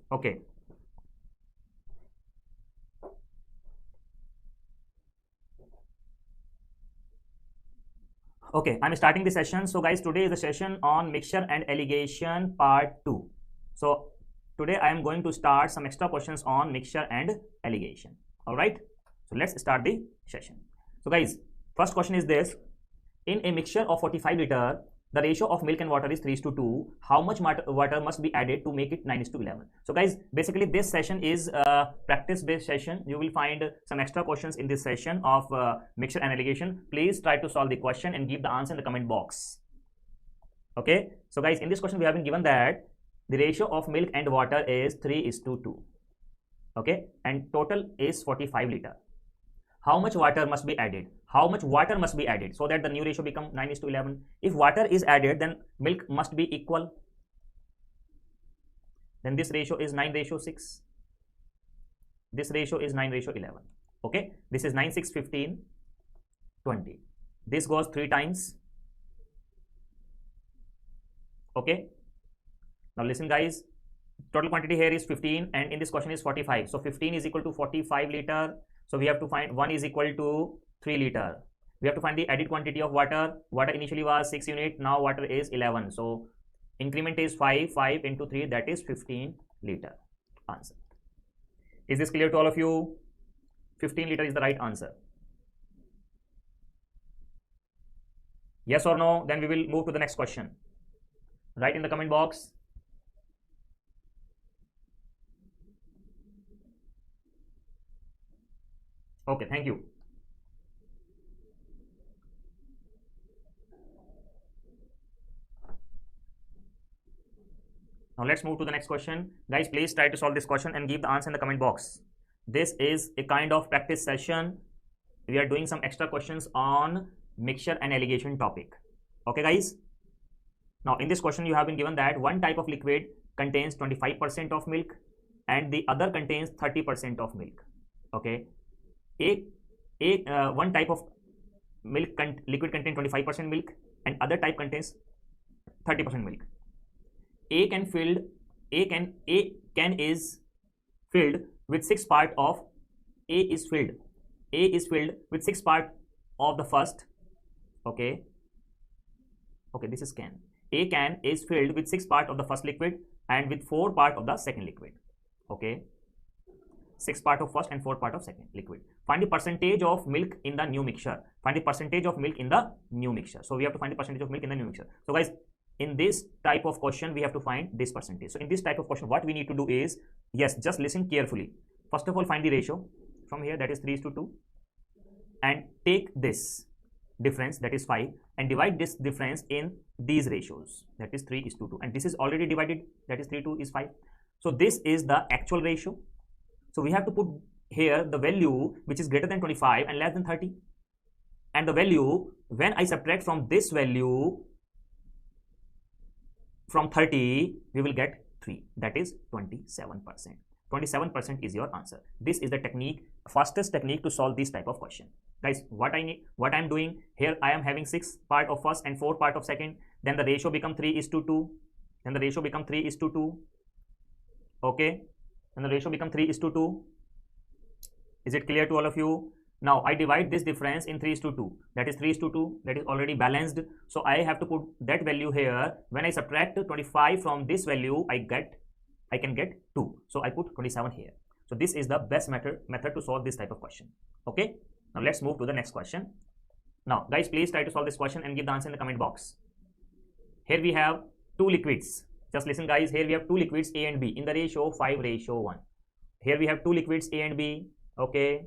Okay. Okay, I'm starting the session. So guys, today is the session on mixture and alligation part 2. So today I am going to start some extra questions on mixture and alligation. All right. So let's start the session. So guys, first question is this. In a mixture of 45 liter, the ratio of milk and water is 3:2. How much water must be added to make it 9:11? So guys, basically this session is a practice based session. You will find some extra questions in this session of mixture and alligation. Please try to solve the question and give the answer in the comment box. Okay. So guys, in this question we have been given that the ratio of milk and water is 3:2. Okay. And total is 45 liter. How much water must be added? How much water must be added so that the new ratio become 9:11? If water is added, then milk must be equal. Then this ratio is 9:6. This ratio is 9:11. Okay, this is 9, 6, 15, 20. This goes 3 times. Okay. Now listen guys, total quantity here is 15 and in this question is 45. So 15 is equal to 45 liter. So we have to find 1 is equal to 3 liter. We have to find the added quantity of water. Water initially was 6 unit. Now water is 11. So increment is 5. 5 into 3, that is 15 liter. Answer. Is this clear to all of you? 15 liter is the right answer. Yes or no? Then we will move to the next question. Write in the comment box. Okay, thank you. Now let's move to the next question. Guys, please try to solve this question and give the answer in the comment box. This is a kind of practice session. We are doing some extra questions on mixture and alligation topic. Okay, guys. Now in this question you have been given that one type of liquid contains 25% of milk and the other contains 30% of milk. Okay. One type of liquid contains 25% milk and other type contains 30% milk. A can is filled with 6 part of A is filled with 6 part of the first. Okay, this is can. A can is filled with 6 part of the first liquid and with 4 part of the second liquid. Okay, 6 part of first and 4 part of second liquid. Find the percentage of milk in the new mixture. Find the percentage of milk in the new mixture. So we have to find the percentage of milk in the new mixture. So guys, in this type of question we have to find this percentage. So in this type of question what we need to do is, yes, just listen carefully. First of all, find the ratio from here, that is 3:2, and take this difference, that is 5, and divide this difference in these ratios, that is 3:2, and this is already divided, that is 3:2 is 5. So this is the actual ratio. So we have to put here the value which is greater than 25 and less than 30, and the value when I subtract from this value from 30 we will get 3, that is 27%. 27% is your answer. This is the technique, fastest technique to solve this type of question. Guys, what I'm doing here, I am having 6 part of first and 4 part of second, then the ratio become 3:2, then the ratio become 3:2. Okay, and the ratio become 3:2. Is it clear to all of you? Now I divide this difference in 3:2, that is 3:2, that is already balanced. So I have to put that value here. When I subtract 25 from this value, I can get 2. So I put 27 here. So this is the best method to solve this type of question. Okay, now let's move to the next question. Now guys, please try to solve this question and give the answer in the comment box. Here we have 2 liquids. Just listen guys, here we have 2 liquids A and B in the ratio 5:1. Here we have 2 liquids A and B. Okay,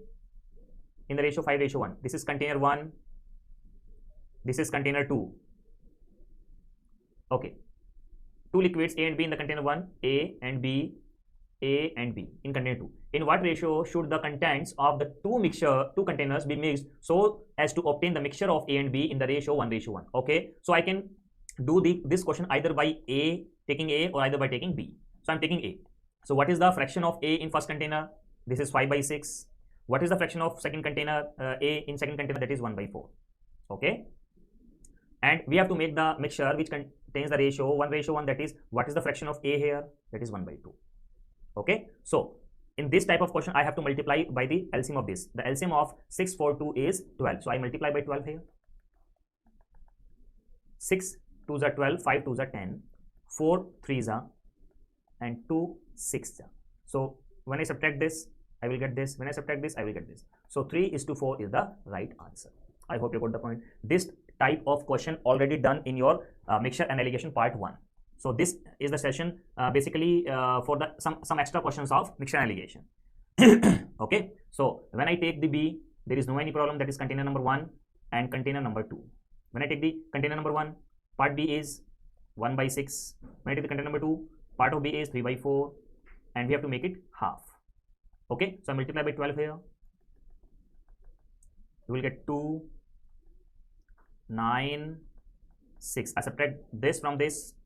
in the ratio 5:1. This is container 1, this is container 2. Okay, 2 liquids A and B in the container 1, A and B in container 2. In what ratio should the contents of the two containers be mixed so as to obtain the mixture of A and B in the ratio 1:1? Okay, so I can do this question either by taking A or either by taking B. So I'm taking A. So what is the fraction of A in first container? This is 5/6. What is the fraction of second container, A in second container? That is 1/4. Okay, and we have to make the mixture which contains the ratio 1:1. That is, what is the fraction of A here? That is 1/2. Okay, so in this type of question I have to multiply by the LCM of this. The LCM of 6, 4, 2 is 12, so I multiply by 12 here. 6 2s are 12, 5 2s are 10, 4 3s are, and 2 6s are. So when I subtract this, I will get this. When I subtract this, I will get this. So 3:4 is the right answer. I hope you got the point. This type of question already done in your mixture and alligation part 1. So this is the session basically for the some extra questions of mixture and alligation. Okay, so when I take the B, there is no any problem. That is container number 1 and container number 2. When I take the container number 1, part B is 1/6. When I take the container number 2, part of B is 3/4, and we have to make it half. Okay, so I multiply by 12 here. You will get 2, 9, 6. I subtract this from this,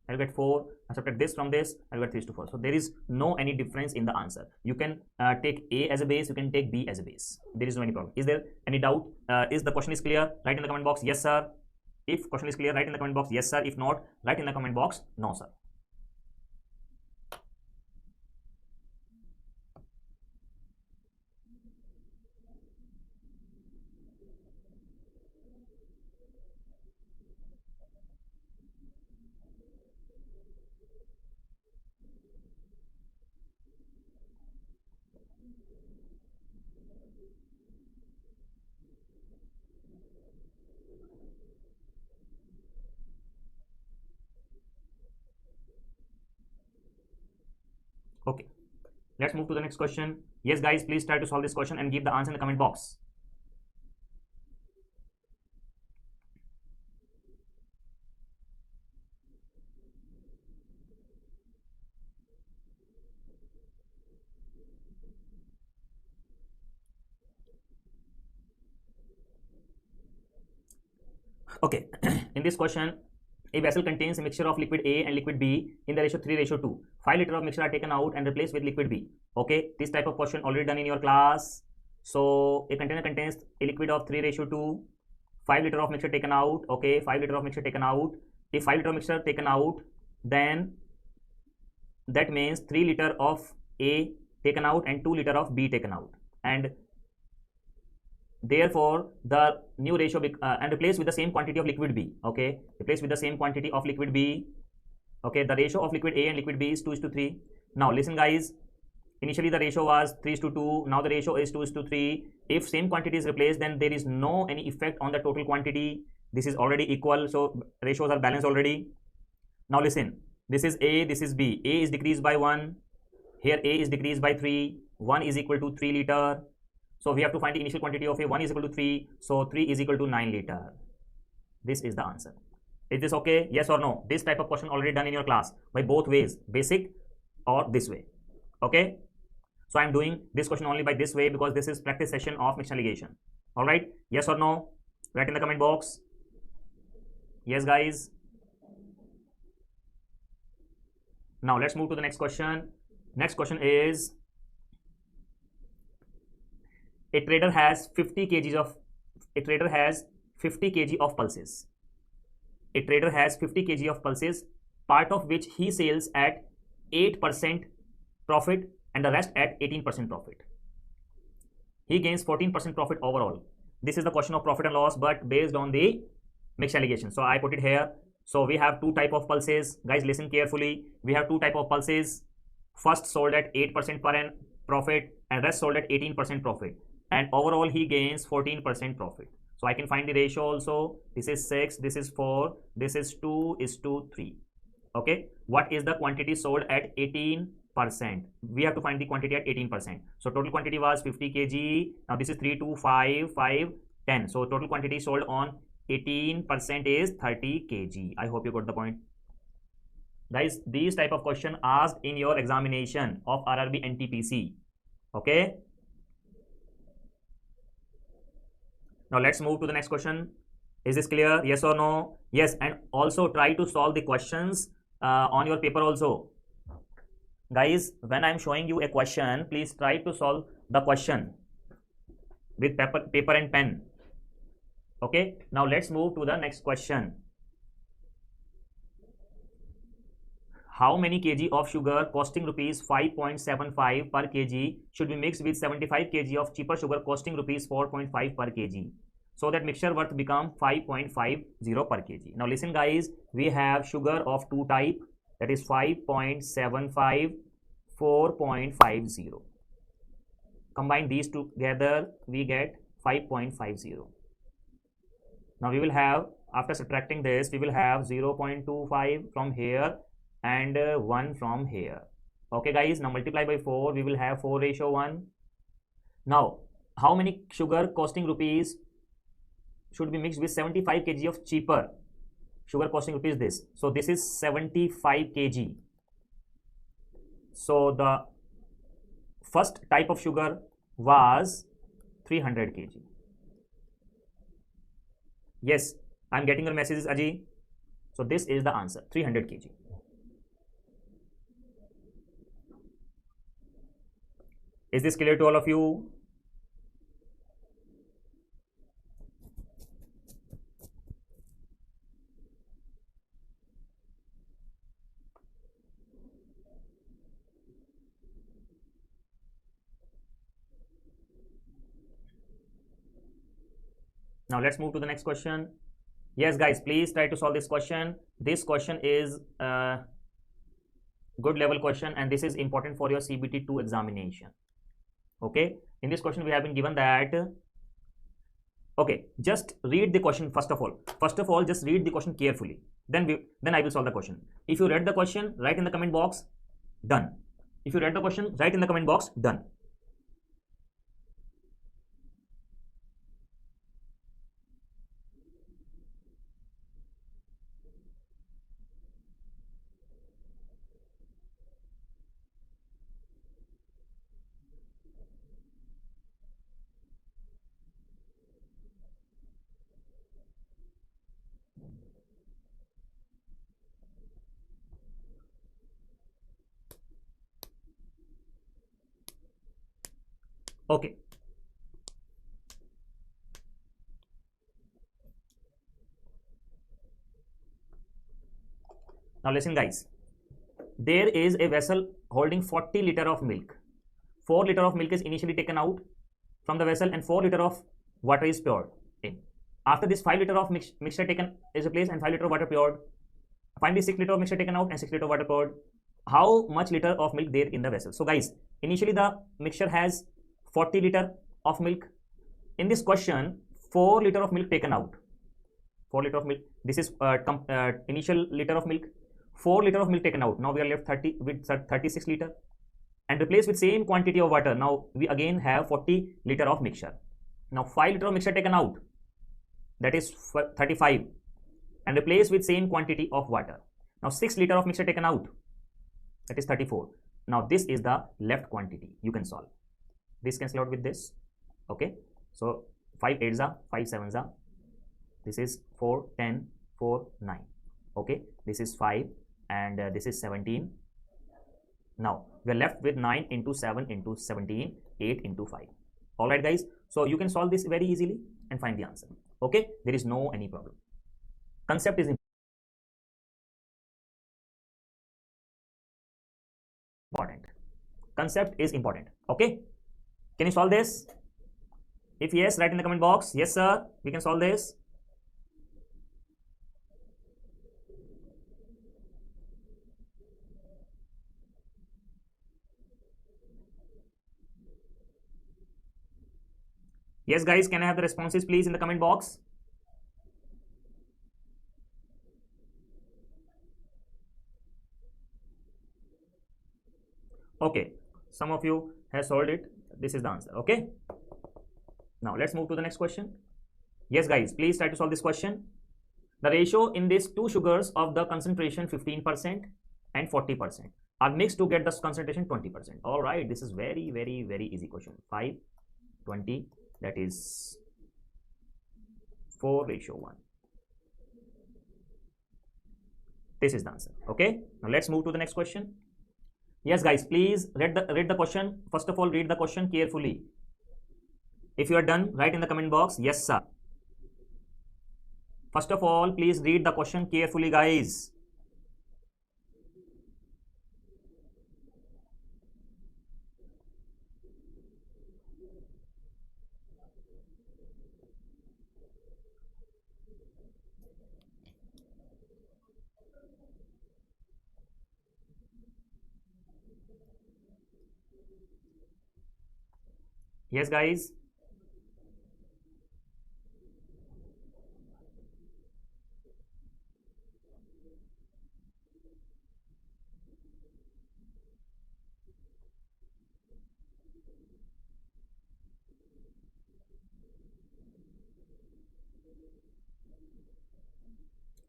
I will get 4. I subtract this from this, I will get 3:4. So there is no any difference in the answer. You can take A as a base, you can take B as a base. There is no any problem. Is there any doubt? Is the question is clear? Write in the comment box, yes sir. If question is clear, write in the comment box, yes sir. If not, write in the comment box, no sir. Okay, let's move to the next question. Yes guys, please try to solve this question and give the answer in the comment box. Okay, in this question, a vessel contains a mixture of liquid A and liquid B in the ratio 3:2. 5 liters of mixture are taken out and replaced with liquid B. Okay, this type of question already done in your class. So a container contains a liquid of 3:2. 5 liters of mixture taken out. Okay, 5 liters of mixture taken out. If 5 liters of mixture taken out, then that means 3 liters of A taken out and 2 liters of B taken out. And therefore the new ratio and replace with the same quantity of liquid B. Okay, replace with the same quantity of liquid B. Okay, the ratio of liquid A and liquid B is 2:3. Now listen guys, initially the ratio was 3:2, now the ratio is 2:3. If same quantity is replaced, then there is no any effect on the total quantity. This is already equal, so ratios are balanced already. Now listen, this is A, this is B. A is decreased by 1, here A is decreased by 3. 1 is equal to 3 liter. So we have to find the initial quantity of A. 1 is equal to 3, so 3 is equal to 9 liter. This is the answer. Is this okay? Yes or no? This type of question already done in your class by both ways, basic or this way. Okay, so I'm doing this question only by this way because this is practice session of mixture alligation. All right, yes or no? Write in the comment box. Yes guys. Now let's move to the next question. Next question is, a trader has 50 kg of pulses. A trader has 50 kg of pulses, part of which he sells at 8% profit and the rest at 18% profit. He gains 14% profit overall. This is the question of profit and loss, but based on the mixture alligation. So I put it here. So we have two type of pulses. Guys, listen carefully. We have two type of pulses. First sold at 8% per annum profit and rest sold at 18% profit. And overall he gains 14% profit. So I can find the ratio also. This is 6, this is 4, this is 2:3. Okay, what is the quantity sold at 18%? We have to find the quantity at 18%. So total quantity was 50 kg. Now this is 3, 2, 5, 5, 10. So total quantity sold on 18% is 30 kg. I hope you got the point. Guys, these type of question asked in your examination of RRB NTPC. Okay. Now let's move to the next question. Is this clear? Yes or no? Yes, and also try to solve the questions on your paper also. Guys, when I'm showing you a question, please try to solve the question with paper and pen. Okay, now let's move to the next question. how many kg of sugar costing rupees 5.75 per kg should be mixed with 75 kg of cheaper sugar costing rupees 4.5 per kg, so that mixture worth become 5.50 per kg. Now listen guys, we have sugar of two type, that is 5.75, 4.50. Combine these together, we get 5.50. Now we will have, after subtracting this, we will have 0.25 from here and 1 from here. Okay guys, now multiply by 4, we will have 4:1. Now how many sugar costing rupees should be mixed with 75 kg of cheaper sugar costing rupees this? So this is 75 kg. So the first type of sugar was 300 kg. Yes, I'm getting your messages, Ajay. So this is the answer, 300 kg. Is this clear to all of you? Now let's move to the next question. Yes guys, please try to solve this question. This question is a good level question and this is important for your CBT 2 examination. Okay, in this question we have been given that, okay, just read the question first of all, just read the question carefully, then I will solve the question. If you read the question, write in the comment box, done. If you read the question, write in the comment box, done. Okay, now listen guys, there is a vessel holding 40 liter of milk. 4 liter of milk is initially taken out from the vessel and 4 liter of water is poured in. After this 5 liter of mixture taken is replaced and 5 liter of water poured. Finally 6 liter of mixture taken out and 6 liter of water poured. How much liter of milk there in the vessel? So guys, initially the mixture has 40 liter of milk. In this question, 4 liter of milk taken out. 4 liter of milk. This is initial liter of milk. 4 liter of milk taken out. Now we are left 36 liter and replaced with same quantity of water. Now we again have 40 liter of mixture. Now 5 liter of mixture taken out, that is 35, and replaced with same quantity of water. Now 6 liter of mixture taken out, that is 34. Now this is the left quantity. You can solve. This cancel out with this. Okay, so 5 8s are 5 7s are, this is 4 10 4 9. Okay, this is 5 and this is 17. Now we are left with 9 into 7 into 17, 8 into 5. All right guys, so you can solve this very easily and find the answer. Okay, there is no any problem. Concept is important. Concept is important. Okay, can you solve this? If yes, write in the comment box. Yes sir, we can solve this. Yes guys, can I have the responses please in the comment box? Okay, some of you have solved it. This is the answer. Okay, now let's move to the next question. Yes guys, please try to solve this question. The ratio in these two sugars of the concentration 15% and 40% are mixed to get the concentration 20%. All right, this is very very easy question. 5 20, that is 4:1. This is the answer. Okay, now let's move to the next question. Yes guys, please read the question. First of all, read the question carefully. If you are done, write in the comment box, yes sir. First of all, please read the question carefully guys. Yes guys.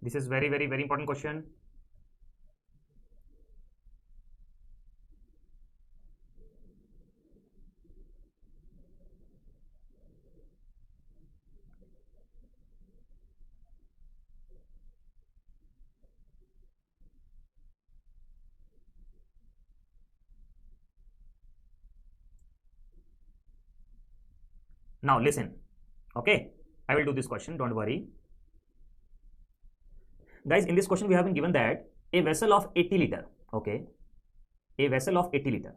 This is very, very, very important question. Now listen. Okay, I will do this question, don't worry. Guys, in this question we have been given that a vessel of 80 liter, okay, a vessel of 80 liter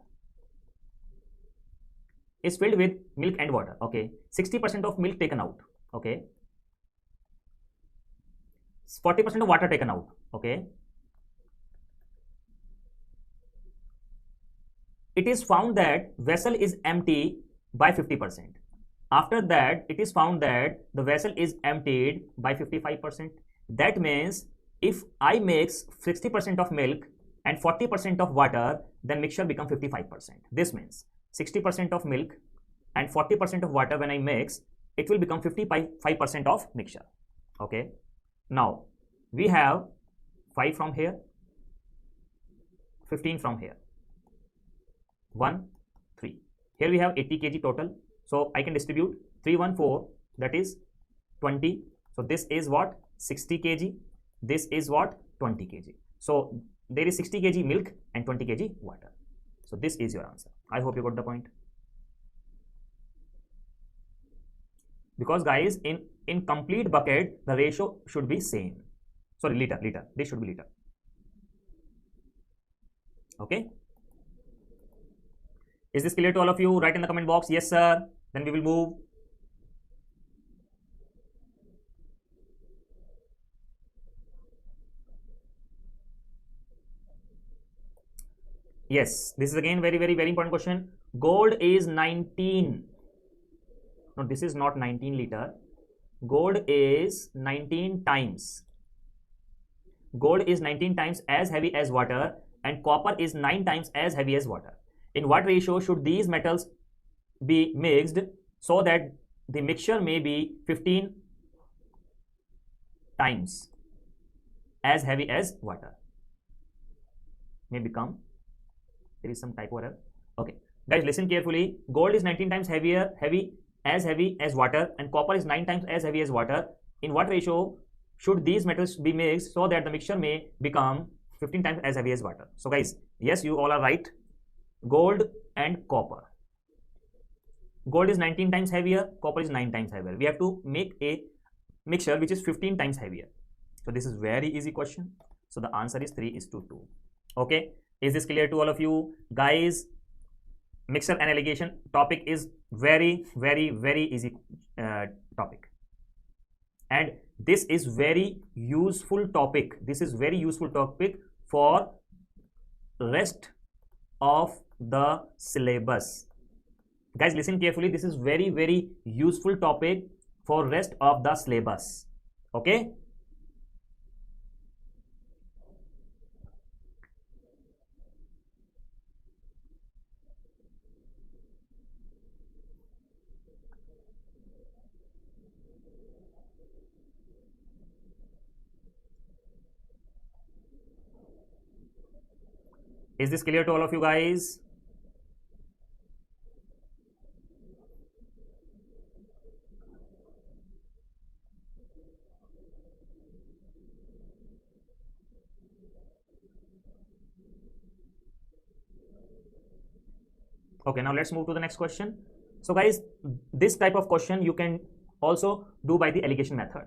is filled with milk and water, okay, 60% of milk taken out, okay, 40% of water taken out, okay. It is found that vessel is empty by 50%. After that, it is found that the vessel is emptied by 55%. That means if I mix 60% of milk and 40% of water, then mixture become 55%. This means 60% of milk and 40% of water, when I mix, it will become 55% of mixture. Okay. Now we have 5 from here, 15 from here, 1, 3. Here we have 80 kg total. So I can distribute 3, 1, 4, that is 20. So this is what? 60 kg. This is what? 20 kg. So there is 60 kg milk and 20 kg water. So this is your answer. I hope you got the point. Because guys, in complete bucket, the ratio should be same. Sorry, liter. This should be liter. Okay. Is this clear to all of you? Write in the comment box, yes sir. Then we will move. Yes, this is again very, very, very important question. Gold is 19. No, this is not 19 liter. Gold is 19 times. Gold is 19 times as heavy as water, and copper is 9 times as heavy as water. In what ratio should these metals be mixed so that the mixture may be 15 times as heavy as water? May become, there is some typo error. Okay, guys, listen carefully. Gold is 19 times heavy as water, and copper is 9 times as heavy as water. In what ratio should these metals be mixed so that the mixture may become 15 times as heavy as water? So guys, yes, you all are right. Gold and copper. Gold is 19 times heavier, copper is 9 times heavier. We have to make a mixture which is 15 times heavier. So this is very easy question. So the answer is 3:2. Okay, is this clear to all of you guys? Mixture and alligation topic is very, very, very easy topic, and this is very useful topic. This is very useful topic for rest of the syllabus. Guys, listen carefully. This is very, very useful topic for rest of the syllabus. Okay. Is this clear to all of you guys? Okay, now let's move to the next question. So guys, this type of question you can also do by the alligation method.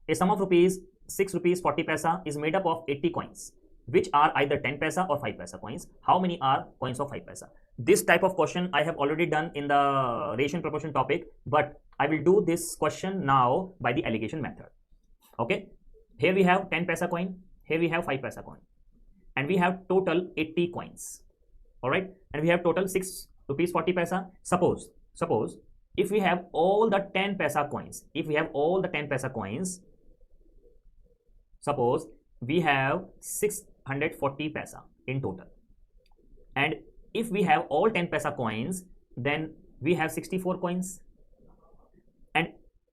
A sum of rupees 6 rupees 40 paisa is made up of 80 coins, which are either 10 paisa or 5 paisa coins. How many are coins of 5 paisa? This type of question I have already done in the ratio and proportion topic, but I will do this question now by the alligation method. Okay, here we have 10 paisa coin, here we have 5 paisa coin, and we have total 80 coins. All right, and we have total 6 rupees 40 paisa. Suppose suppose if we have all the 10 paisa coins, suppose we have 640 paisa in total, and if we have all 10 paisa coins, then we have 64 coins, and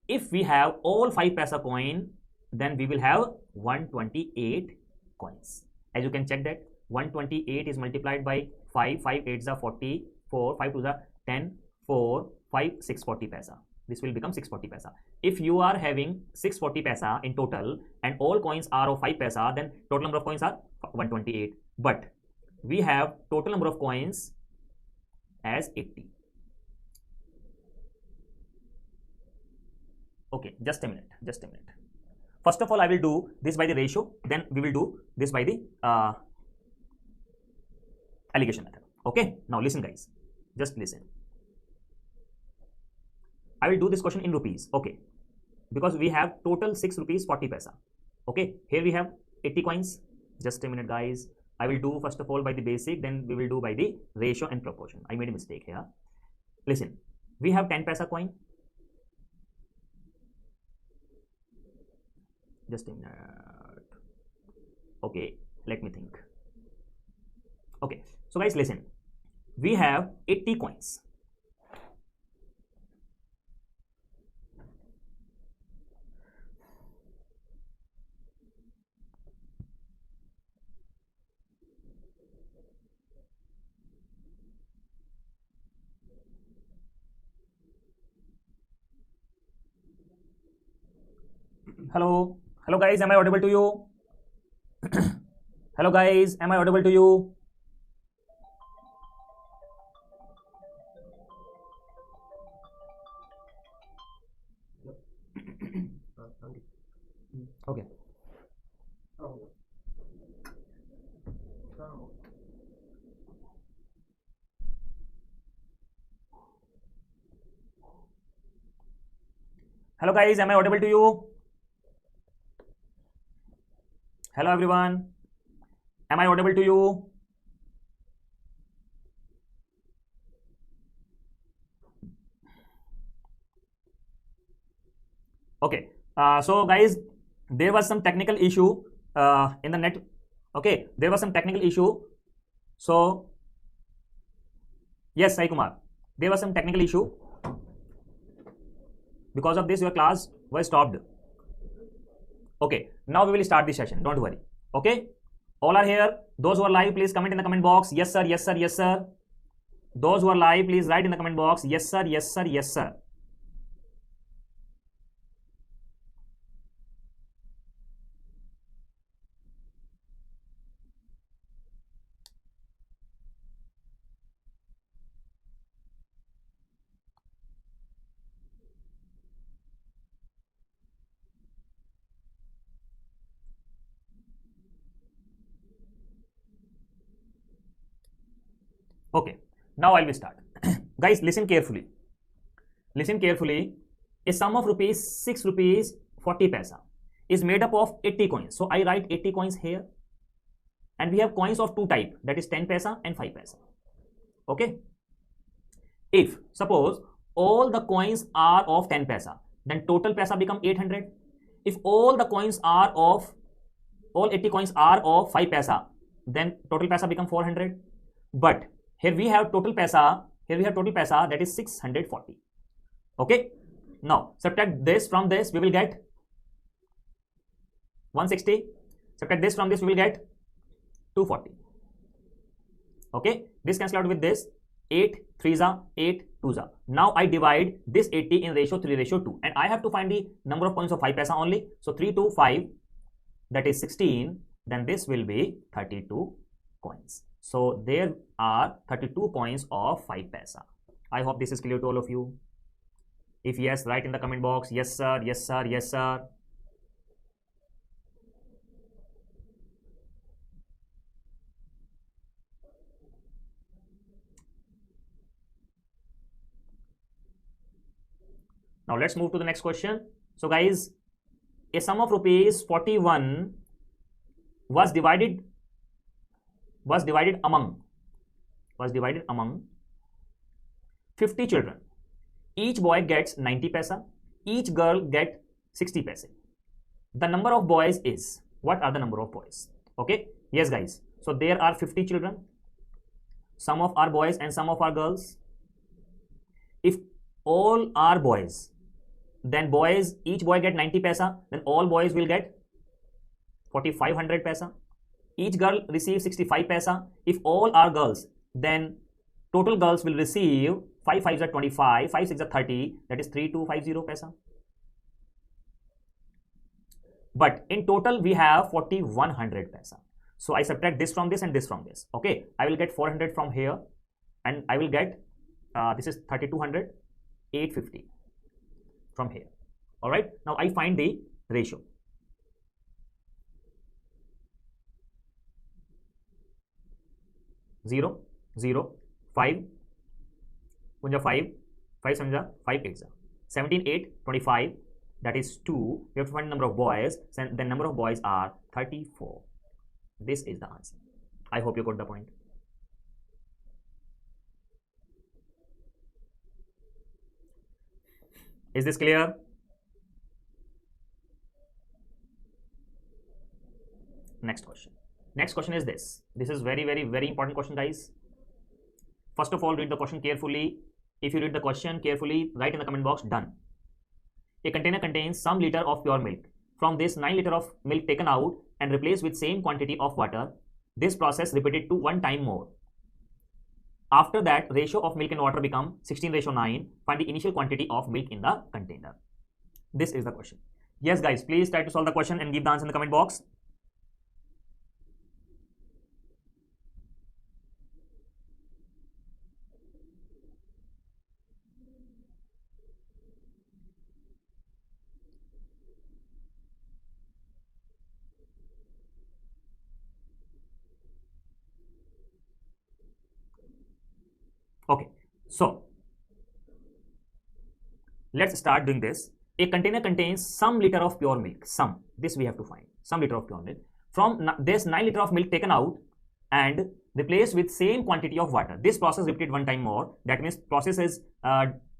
if we have all 5 paisa coin, then we will have 128 coins. As you can check that 128 is multiplied by 5, 5 8s are 44, 5 2s are 10, 4, 5, 640 paisa. This will become 640 paisa. If you are having 640 paisa in total and all coins are of 5 paisa, then total number of coins are 128. But we have total number of coins as 80. Okay, just a minute. First of all, I will do this by the ratio, then we will do this by the allegation method. Okay, now listen guys, just listen. I will do this question in rupees. Okay, because we have total 6 rupees 40 paisa. Okay, here we have 80 coins. Just a minute guys, I will do first of all by the basic, then we will do by the ratio and proportion. I made a mistake here. Listen, we have 10 paisa coin. Just a minute. Okay, let me think. Okay, so guys listen, we have 80 coins. Hello guys, am I audible to you? Hello guys, am I audible to you? Okay. Hello guys, am I audible to you? Hello everyone, am I audible to you? Okay, so guys, there was some technical issue in the net. Okay, there was some technical issue. So yes, Sai Kumar, there was some technical issue. Because of this, your class was stopped. Okay, now we will start the session. Don't worry. Okay, all are here. Those who are live, please comment in the comment box. Yes sir, yes sir, yes sir. Those who are live, please write in the comment box. Yes sir, yes sir, yes sir. Okay, now I will start. Guys, listen carefully. Listen carefully. A sum of rupees 6 rupees 40 paisa is made up of 80 coins. So I write 80 coins here. And we have coins of two type, that is 10 paisa and 5 paisa. Okay. If suppose all the coins are of 10 paisa, then total paisa become 800. If all the coins are of, all 80 coins are of 5 paisa, then total paisa become 400. But here we have total paisa, that is 640. Okay. Now subtract this from this, we will get 160. Subtract this from this, we will get 240. Okay. This cancel out with this. 8 3s are 8 2s are. Now I divide this 80 in ratio 3:2, and I have to find the number of coins of 5 paisa only. So 3 to 5, that is 16. Then this will be 32 coins. So there are 32 coins of 5 paisa. I hope this is clear to all of you. If yes, write in the comment box. Yes sir, yes sir, yes sir. Now let's move to the next question. So guys, a sum of rupees 41 was divided among 50 children. each boy gets 90 paisa, each girl get 60 paise. The number of boys is, what are the number of boys? Okay, yes guys, so there are 50 children, some of our boys and some of our girls. If all are boys, then boys, each boy get 90 paisa, then all boys will get 4500 paisa. Each girl receives 65 paisa. If all are girls, then total girls will receive 5 5s are 25, 5 6 are 30, that is 3250 paisa. But in total we have 4100 paisa. So I subtract this from this and this from this. Okay, I will get 400 from here, and I will get this is 3200, 850 from here. All right, now I find the ratio. Zero, 0, 5, 5, 5 7, 5 8, 17, 8, 25, that is 2. We have to find the number of boys, and the number of boys are 34. This is the answer. I hope you got the point. Is this clear? Next question. Next question is this. This is very important question, guys. First of all, read the question carefully. If you read the question carefully, write in the comment box, done. A container contains some liter of pure milk. From this, 9 liter of milk taken out and replaced with same quantity of water. This process repeated to 1 time more. After that, ratio of milk and water become 16:9. Find the initial quantity of milk in the container. This is the question. Yes, guys, please try to solve the question and give the answer in the comment box. Okay, so let's start doing this. A container contains some liter of pure milk. This we have to find. Some liter of pure milk. From this 9 liter of milk taken out and replaced with same quantity of water. This process repeated 1 time more. That means process is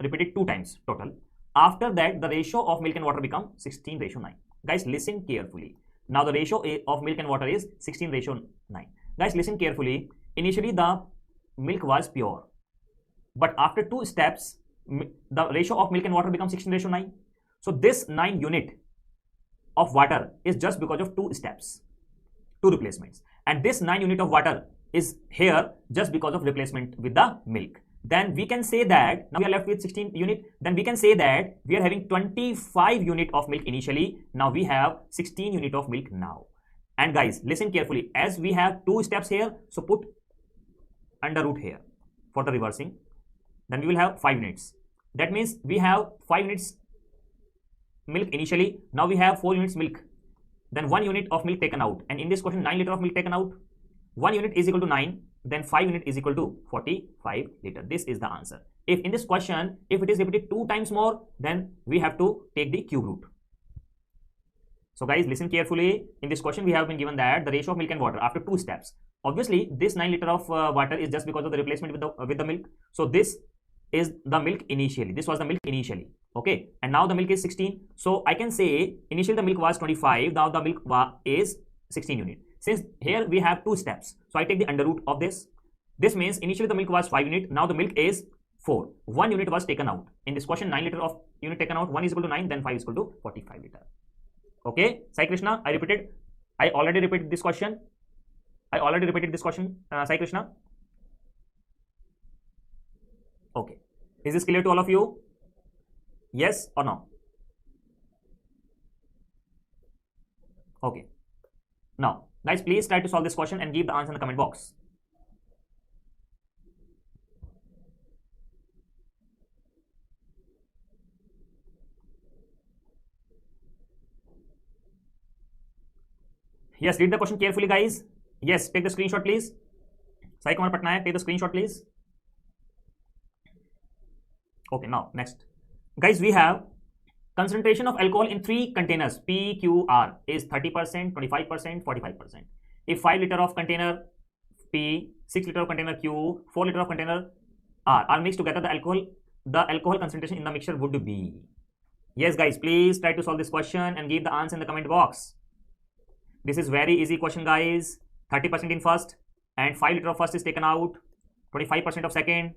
repeated 2 times total. After that, the ratio of milk and water become 16:9. Guys, listen carefully. Now the ratio of milk and water is 16:9. Guys, listen carefully. Initially the milk was pure, but after 2 steps, the ratio of milk and water becomes 16:9. So this 9 unit of water is just because of 2 steps, 2 replacements. And this 9 unit of water is here just because of replacement with the milk. Then we can say that, now we are left with 16 unit, then we can say that we are having 25 unit of milk initially. Now we have 16 unit of milk now. And guys, listen carefully. As we have 2 steps here, so put under root here for the reversing. Then we will have 5 units. That means we have 5 units milk initially. Now we have 4 units milk. Then 1 unit of milk taken out. And in this question, 9 liter of milk taken out. 1 unit is equal to 9. Then 5 unit is equal to 45 liter. This is the answer. If in this question, if it is repeated 2 times more, then we have to take the cube root. So guys, listen carefully. In this question, we have been given that the ratio of milk and water after 2 steps. Obviously, this 9 liter of water is just because of the replacement with the milk. So this is the milk initially. This was the milk initially. Okay, and now the milk is 16. So I can say initially the milk was 25. Now the milk is 16 unit. Since here we have 2 steps, so I take the under root of this. This means initially the milk was 5 unit. Now the milk is 4. 1 unit was taken out. In this question, 9 liter of unit taken out. 1 is equal to 9. Then 5 is equal to 45 liter. Okay, Sai Krishna, I repeated. I already repeated this question. Sai Krishna. Okay, is this clear to all of you? Yes or no? Okay, now guys, please try to solve this question and give the answer in the comment box. Yes, read the question carefully, guys. Yes, take the screenshot, please. Sai Kumar Patnaik, take the screenshot, please. Okay, now next. Guys, we have concentration of alcohol in 3 containers P, Q, R is 30%, 25%, 45%. If 5 liter of container P, 6 liter of container Q, 4 liter of container R are mixed together, the alcohol the alcohol concentration in the mixture would be? Yes guys, please try to solve this question and give the answer in the comment box. This is very easy question guys. 30% in first and 5 liter of first is taken out, 25% of second,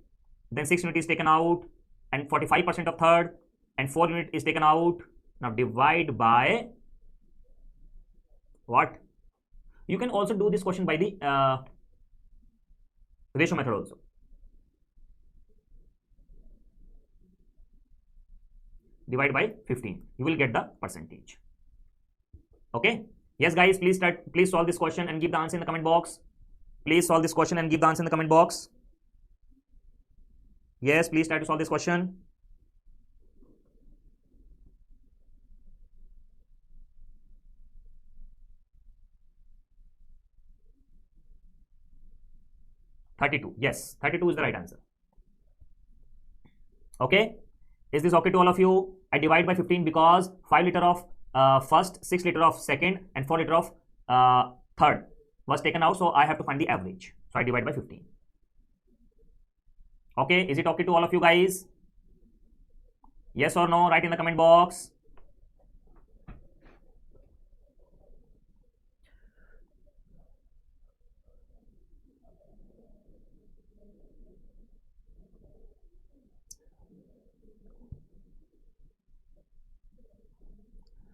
then 6 unit is taken out, and 45% of third, and 4 unit is taken out. Now divide by what? You can also do this question by the ratio method also. Divide by 15, you will get the percentage. Okay. Yes guys, please solve this question and give the answer in the comment box. Please solve this question and give the answer in the comment box. Yes, please try to solve this question. Yes, 32 is the right answer. Okay, is this okay to all of you? I divide by 15 because 5 liter of first, 6 liter of second, and 4 liter of third was taken out, so I have to find the average, so I divide by 15. Okay, is it okay to all of you guys? Yes or no? Write in the comment box.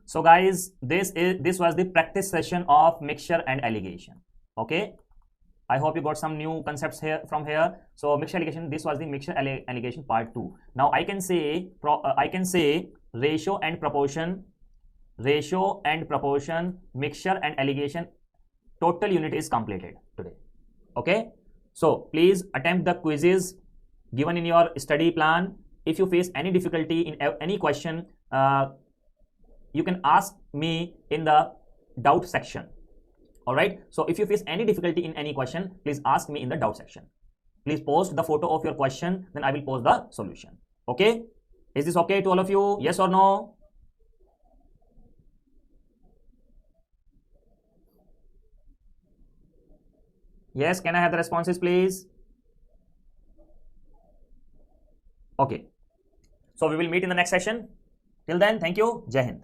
So guys, this was the practice session of mixture and alligation. Okay, I hope you got some new concepts here from here. So mixture alligation, this was the mixture alligation part 2. Now I can say ratio and proportion, mixture and alligation, total unit is completed today. Okay, so please attempt the quizzes given in your study plan. If you face any difficulty in any question, you can ask me in the doubt section. All right, so if you face any difficulty in any question, please ask me in the doubt section. Please post the photo of your question, then I will post the solution. Okay, is this okay to all of you? Yes or no? Yes, can I have the responses please? Okay, so we will meet in the next session. Till then, thank you. Jai Hind.